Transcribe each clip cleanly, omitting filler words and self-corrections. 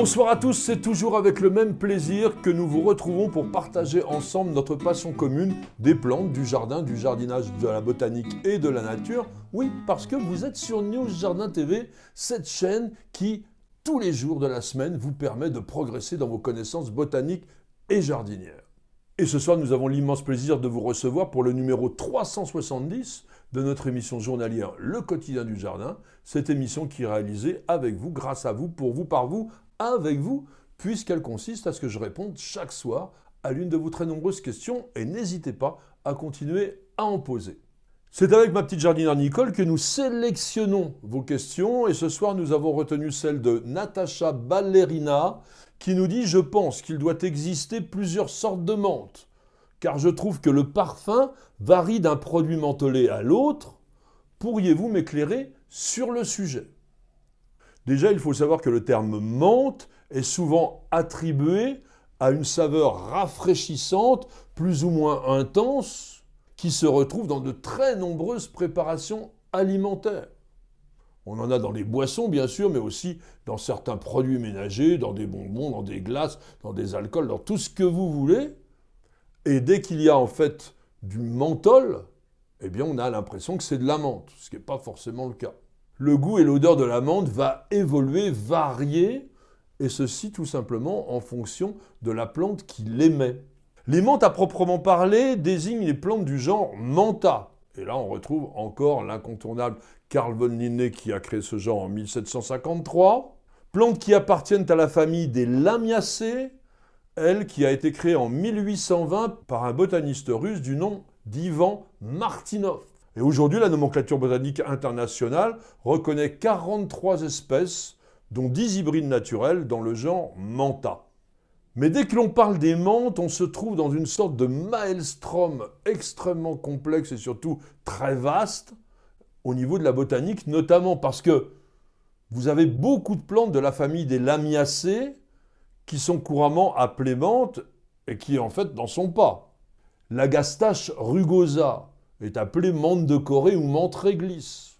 Bonsoir à tous, c'est toujours avec le même plaisir que nous vous retrouvons pour partager ensemble notre passion commune des plantes, du jardin, du jardinage, de la botanique et de la nature. Oui, parce que vous êtes sur News Jardin TV, cette chaîne qui, tous les jours de la semaine, vous permet de progresser dans vos connaissances botaniques et jardinières. Et ce soir, nous avons l'immense plaisir de vous recevoir pour le numéro 370 de notre émission journalière Le Quotidien du Jardin, cette émission qui est réalisée avec vous, grâce à vous, pour vous, par vous, avec vous, puisqu'elle consiste à ce que je réponde chaque soir à l'une de vos très nombreuses questions et n'hésitez pas à continuer à en poser. C'est avec ma petite jardinière Nicole que nous sélectionnons vos questions et ce soir nous avons retenu celle de Natacha Ballerina qui nous dit « Je pense qu'il doit exister plusieurs sortes de menthes, car je trouve que le parfum varie d'un produit mentholé à l'autre. Pourriez-vous m'éclairer sur le sujet ?» Déjà, il faut savoir que le terme menthe est souvent attribué à une saveur rafraîchissante, plus ou moins intense, qui se retrouve dans de très nombreuses préparations alimentaires. On en a dans les boissons, bien sûr, mais aussi dans certains produits ménagers, dans des bonbons, dans des glaces, dans des alcools, dans tout ce que vous voulez. Et dès qu'il y a en fait du menthol, eh bien on a l'impression que c'est de la menthe, ce qui n'est pas forcément le cas. Le goût et l'odeur de la menthe va évoluer, varier, et ceci tout simplement en fonction de la plante qui l'émet. Les menthes à proprement parler désignent les plantes du genre Mentha. Et là on retrouve encore l'incontournable Carl von Linné qui a créé ce genre en 1753. Plantes qui appartiennent à la famille des Lamiacées, elle qui a été créée en 1820 par un botaniste russe du nom d'Ivan Martinov. Et aujourd'hui, la nomenclature botanique internationale reconnaît 43 espèces, dont 10 hybrides naturels dans le genre Mentha. Mais dès que l'on parle des menthes, on se trouve dans une sorte de maelstrom extrêmement complexe et surtout très vaste au niveau de la botanique, notamment parce que vous avez beaucoup de plantes de la famille des Lamiacées qui sont couramment appelées menthes et qui en fait n'en sont pas. L'Agastache rugosa est appelée menthe de Corée ou menthe réglisse.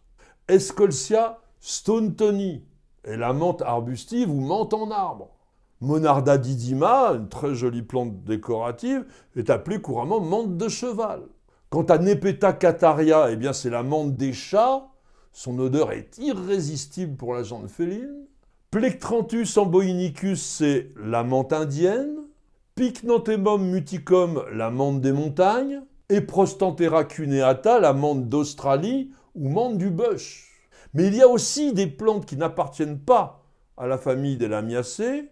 Escolcia stonetoni est la menthe arbustive ou menthe en arbre. Monarda didima, une très jolie plante décorative, est appelée couramment menthe de cheval. Quant à Nepeta cataria, eh bien c'est la menthe des chats. Son odeur est irrésistible pour la jante féline. Plectranthus amboinicus, c'est la menthe indienne. Pycnanthemum muticum, la menthe des montagnes. Et Prostanthera cuneata, la menthe d'Australie ou menthe du bush. Mais il y a aussi des plantes qui n'appartiennent pas à la famille des Lamiacées,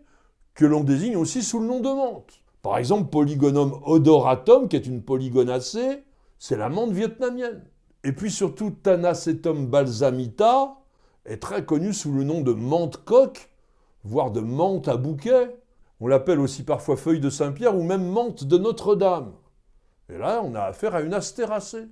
que l'on désigne aussi sous le nom de menthe. Par exemple, Polygonum odoratum, qui est une polygonacée, c'est la menthe vietnamienne. Et puis surtout, Tanacetum balsamita est très connue sous le nom de menthe coque, voire de menthe à bouquet. On l'appelle aussi parfois feuille de Saint-Pierre ou même menthe de Notre-Dame. Et là, on a affaire à une astéracée.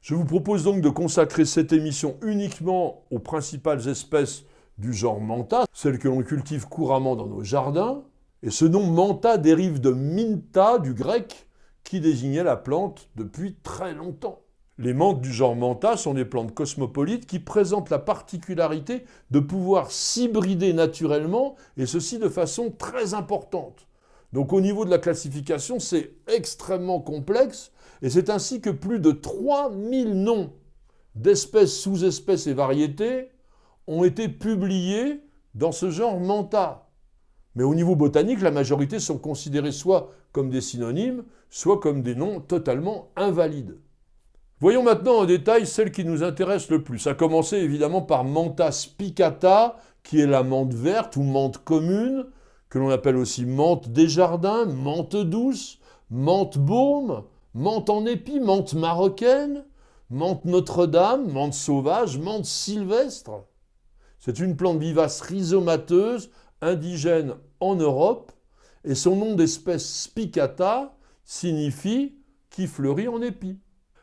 Je vous propose donc de consacrer cette émission uniquement aux principales espèces du genre Mentha, celles que l'on cultive couramment dans nos jardins. Et ce nom Mentha dérive de Minta, du grec, qui désignait la plante depuis très longtemps. Les menthes du genre Mentha sont des plantes cosmopolites qui présentent la particularité de pouvoir s'hybrider naturellement, et ceci de façon très importante. Donc au niveau de la classification, c'est extrêmement complexe, et c'est ainsi que plus de 3000 noms d'espèces, sous-espèces et variétés ont été publiés dans ce genre Mentha. Mais au niveau botanique, la majorité sont considérés soit comme des synonymes, soit comme des noms totalement invalides. Voyons maintenant en détail celles qui nous intéressent le plus, à commencer évidemment par Mentha spicata, qui est la menthe verte ou menthe commune, que l'on appelle aussi menthe des jardins, menthe douce, menthe baume, menthe en épi, menthe marocaine, menthe Notre-Dame, menthe sauvage, menthe sylvestre. C'est une plante vivace rhizomateuse, indigène en Europe, et son nom d'espèce spicata signifie qui fleurit en épi.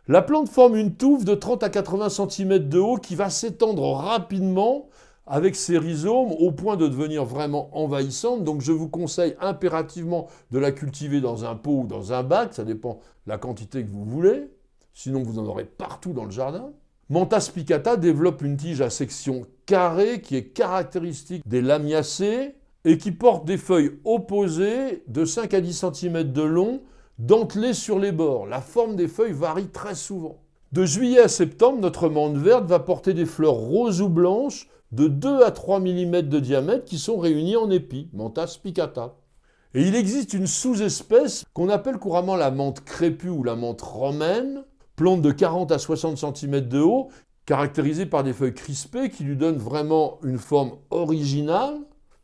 La plante forme une touffe de 30 à 80 cm de haut qui va s'étendre rapidement avec ses rhizomes au point de devenir vraiment envahissante. Donc je vous conseille impérativement de la cultiver dans un pot ou dans un bac, ça dépend de la quantité que vous voulez, sinon vous en aurez partout dans le jardin. Mentha spicata développe une tige à section carrée qui est caractéristique des Lamiacées et qui portent des feuilles opposées de 5 à 10 cm de long, dentelées sur les bords. La forme des feuilles varie très souvent. De juillet à septembre, notre menthe verte va porter des fleurs roses ou blanches de 2 à 3 mm de diamètre qui sont réunies en épis, Mentha spicata. Et il existe une sous-espèce qu'on appelle couramment la menthe crépue ou la menthe romaine, plante de 40 à 60 cm de haut, caractérisée par des feuilles crispées qui lui donnent vraiment une forme originale,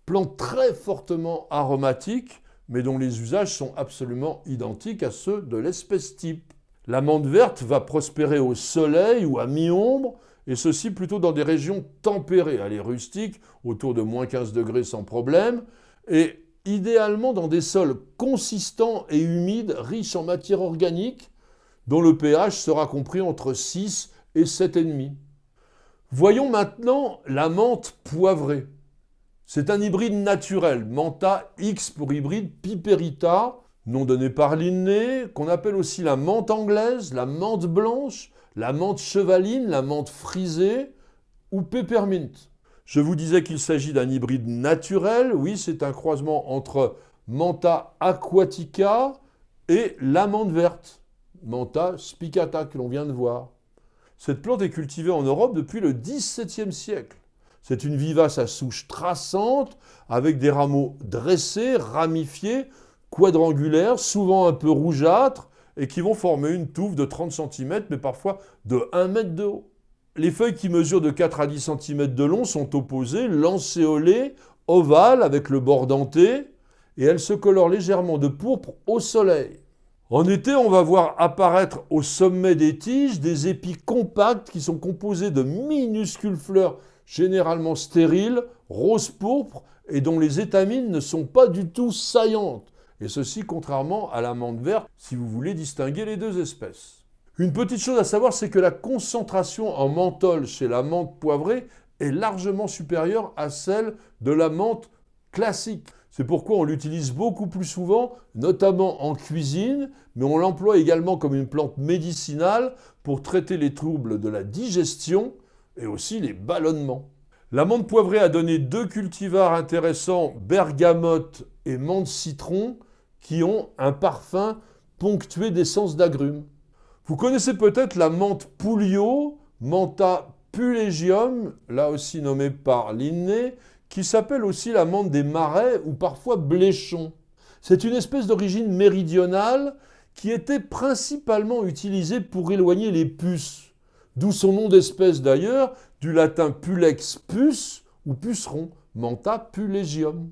plante très fortement aromatique, mais dont les usages sont absolument identiques à ceux de l'espèce type. La menthe verte va prospérer au soleil ou à mi-ombre, et ceci plutôt dans des régions tempérées, elle est rustique, autour de moins 15 degrés sans problème, et idéalement dans des sols consistants et humides, riches en matière organique, dont le pH sera compris entre 6 et 7,5. Voyons maintenant la menthe poivrée. C'est un hybride naturel, Mentha X pour hybride Piperita, nom donné par Linné, qu'on appelle aussi la menthe anglaise, la menthe blanche, la menthe chevaline, la menthe frisée ou peppermint. Je vous disais qu'il s'agit d'un hybride naturel, oui, c'est un croisement entre Mentha aquatica et la menthe verte, Mentha spicata que l'on vient de voir. Cette plante est cultivée en Europe depuis le XVIIe siècle. C'est une vivace à souche traçante, avec des rameaux dressés, ramifiés, quadrangulaires, souvent un peu rougeâtres, et qui vont former une touffe de 30 cm, mais parfois de 1 mètre de haut. Les feuilles qui mesurent de 4 à 10 cm de long sont opposées, lancéolées, ovales, avec le bord denté, et elles se colorent légèrement de pourpre au soleil. En été, on va voir apparaître au sommet des tiges des épis compacts qui sont composés de minuscules fleurs généralement stériles, rose-pourpre, et dont les étamines ne sont pas du tout saillantes. Et ceci contrairement à la menthe verte, si vous voulez distinguer les deux espèces. Une petite chose à savoir, c'est que la concentration en menthol chez la menthe poivrée est largement supérieure à celle de la menthe classique. C'est pourquoi on l'utilise beaucoup plus souvent, notamment en cuisine, mais on l'emploie également comme une plante médicinale pour traiter les troubles de la digestion et aussi les ballonnements. La menthe poivrée a donné 2 cultivars intéressants, bergamote et menthe citron, qui ont un parfum ponctué d'essence d'agrumes. Vous connaissez peut-être la menthe Pouliot, Mentha pulegium, là aussi nommée par Linné, qui s'appelle aussi la menthe des marais ou parfois bléchon. C'est une espèce d'origine méridionale qui était principalement utilisée pour éloigner les puces, d'où son nom d'espèce d'ailleurs, du latin pulex puce ou puceron, Mentha pulegium.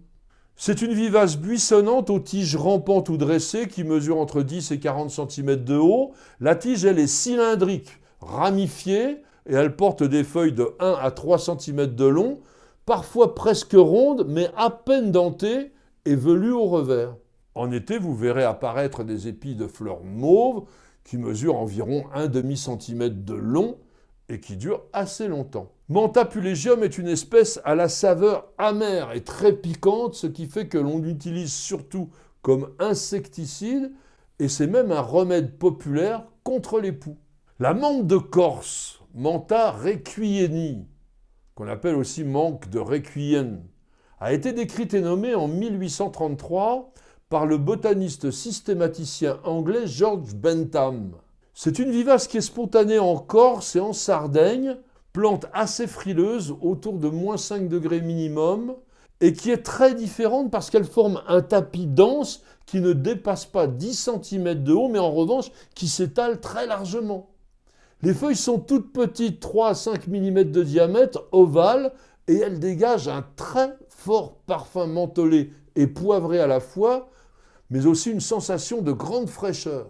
C'est une vivace buissonnante aux tiges rampantes ou dressées qui mesure entre 10 et 40 cm de haut. La tige, elle est cylindrique, ramifiée, et elle porte des feuilles de 1 à 3 cm de long, parfois presque rondes, mais à peine dentées et velues au revers. En été, vous verrez apparaître des épis de fleurs mauves qui mesurent environ 1,5 cm de long et qui durent assez longtemps. Mentha pulegium est une espèce à la saveur amère et très piquante, ce qui fait que l'on l'utilise surtout comme insecticide et c'est même un remède populaire contre les poux. La menthe de Corse, Mentha requieni, qu'on appelle aussi menthe de Requien, a été décrite et nommée en 1833 par le botaniste systématicien anglais George Bentham. C'est une vivace qui est spontanée en Corse et en Sardaigne, plante assez frileuse, autour de moins 5 degrés minimum, et qui est très différente parce qu'elle forme un tapis dense qui ne dépasse pas 10 cm de haut, mais en revanche qui s'étale très largement. Les feuilles sont toutes petites, 3 à 5 mm de diamètre, ovales, et elles dégagent un très fort parfum mentholé et poivré à la fois, mais aussi une sensation de grande fraîcheur.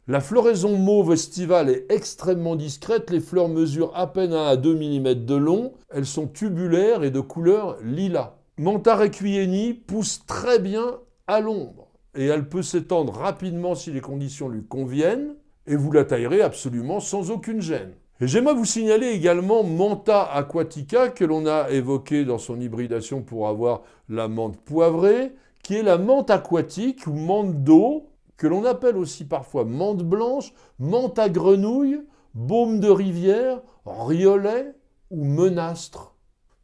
La floraison mauve estivale est extrêmement discrète, les fleurs mesurent à peine 1 à 2 mm de long, elles sont tubulaires et de couleur lilas. Mentha requieni pousse très bien à l'ombre et elle peut s'étendre rapidement si les conditions lui conviennent et vous la taillerez absolument sans aucune gêne. Et j'aimerais vous signaler également Mentha aquatica que l'on a évoqué dans son hybridation pour avoir la menthe poivrée, qui est la menthe aquatique ou menthe d'eau, que l'on appelle aussi parfois menthe blanche, menthe à grenouille, baume de rivière, riolet ou menastre.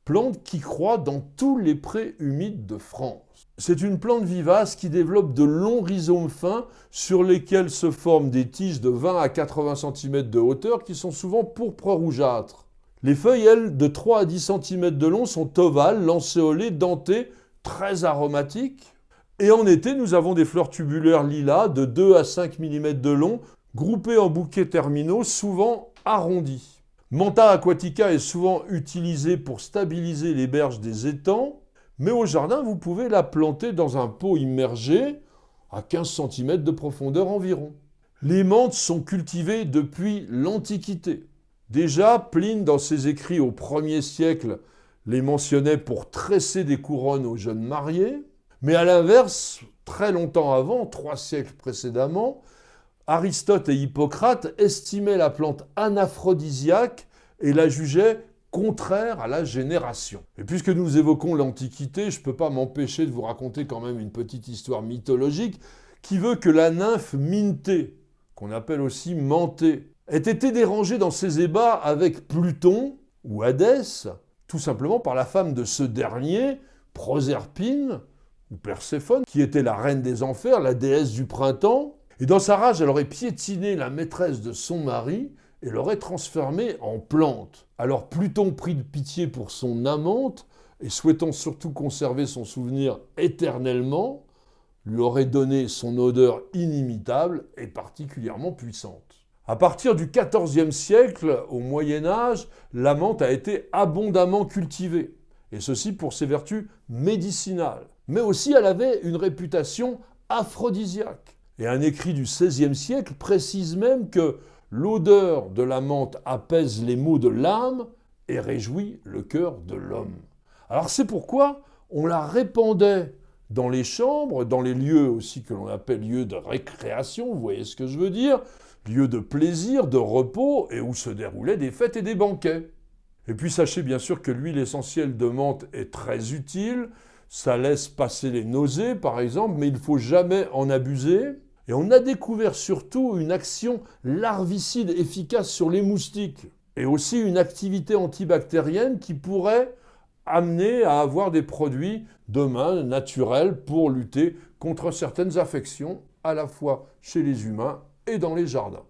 Plante qui croît dans tous les prés humides de France. C'est une plante vivace qui développe de longs rhizomes fins sur lesquels se forment des tiges de 20 à 80 cm de hauteur qui sont souvent pourpre rougeâtre. Les feuilles, elles, de 3 à 10 cm de long sont ovales, lancéolées, dentées, très aromatiques. Et en été, nous avons des fleurs tubulaires lilas de 2 à 5 mm de long, groupées en bouquets terminaux, souvent arrondis. Mentha aquatica est souvent utilisée pour stabiliser les berges des étangs, mais au jardin, vous pouvez la planter dans un pot immergé à 15 cm de profondeur environ. Les menthes sont cultivées depuis l'Antiquité. Déjà, Pline, dans ses écrits au 1er siècle, les mentionnait pour tresser des couronnes aux jeunes mariés. Mais à l'inverse, très longtemps avant, 3 siècles précédemment, Aristote et Hippocrate estimaient la plante anaphrodisiaque et la jugeaient contraire à la génération. Et puisque nous évoquons l'Antiquité, je ne peux pas m'empêcher de vous raconter quand même une petite histoire mythologique qui veut que la nymphe Mintée, qu'on appelle aussi Mentée, ait été dérangée dans ses ébats avec Pluton ou Hadès, tout simplement par la femme de ce dernier, Proserpine, ou Perséphone, qui était la reine des enfers, la déesse du printemps. Et dans sa rage, elle aurait piétiné la maîtresse de son mari et l'aurait transformée en plante. Alors Pluton prit de pitié pour son amante et souhaitant surtout conserver son souvenir éternellement, lui aurait donné son odeur inimitable et particulièrement puissante. À partir du XIVe siècle, au Moyen-Âge, la menthe a été abondamment cultivée, et ceci pour ses vertus médicinales. Mais aussi elle avait une réputation aphrodisiaque. Et un écrit du XVIe siècle précise même que l'odeur de la menthe apaise les maux de l'âme et réjouit le cœur de l'homme. Alors c'est pourquoi on la répandait dans les chambres, dans les lieux aussi que l'on appelle lieux de récréation, vous voyez ce que je veux dire, lieux de plaisir, de repos, et où se déroulaient des fêtes et des banquets. Et puis sachez bien sûr que l'huile essentielle de menthe est très utile, ça laisse passer les nausées par exemple, mais il ne faut jamais en abuser. Et on a découvert surtout une action larvicide efficace sur les moustiques, et aussi une activité antibactérienne qui pourrait amener à avoir des produits demain naturels pour lutter contre certaines affections, à la fois chez les humains et dans les jardins.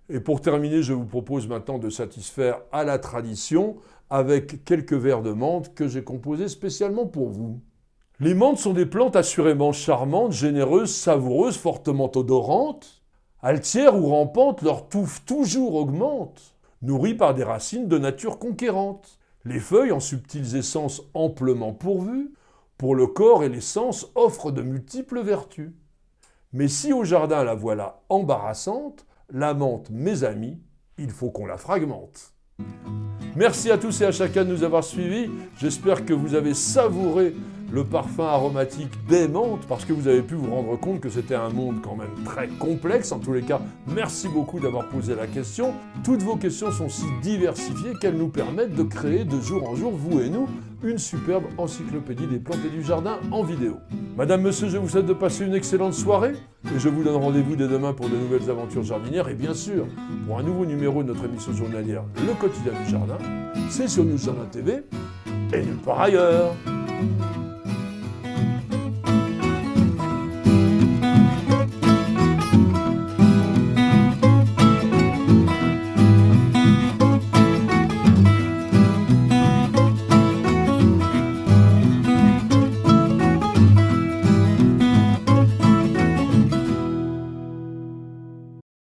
Et pour terminer, je vous propose maintenant de satisfaire à la tradition avec quelques verres de menthe que j'ai composés spécialement pour vous. Les menthes sont des plantes assurément charmantes, généreuses, savoureuses, fortement odorantes. Altières ou rampantes, leur touffe toujours augmente, nourries par des racines de nature conquérante. Les feuilles, en subtiles essences amplement pourvues, pour le corps et les sens, offrent de multiples vertus. Mais si au jardin la voilà embarrassante, la menthe, mes amis, il faut qu'on la fragmente. Merci à tous et à chacun de nous avoir suivis. J'espère que vous avez savouré le parfum aromatique des menthes, parce que vous avez pu vous rendre compte que c'était un monde quand même très complexe. En tous les cas, merci beaucoup d'avoir posé la question. Toutes vos questions sont si diversifiées qu'elles nous permettent de créer de jour en jour, vous et nous, une superbe encyclopédie des plantes et du jardin en vidéo. Madame, monsieur, je vous souhaite de passer une excellente soirée et je vous donne rendez-vous dès demain pour de nouvelles aventures jardinières et bien sûr, pour un nouveau numéro de notre émission journalière, Le Quotidien du Jardin. C'est sur News Jardin TV et nulle part ailleurs.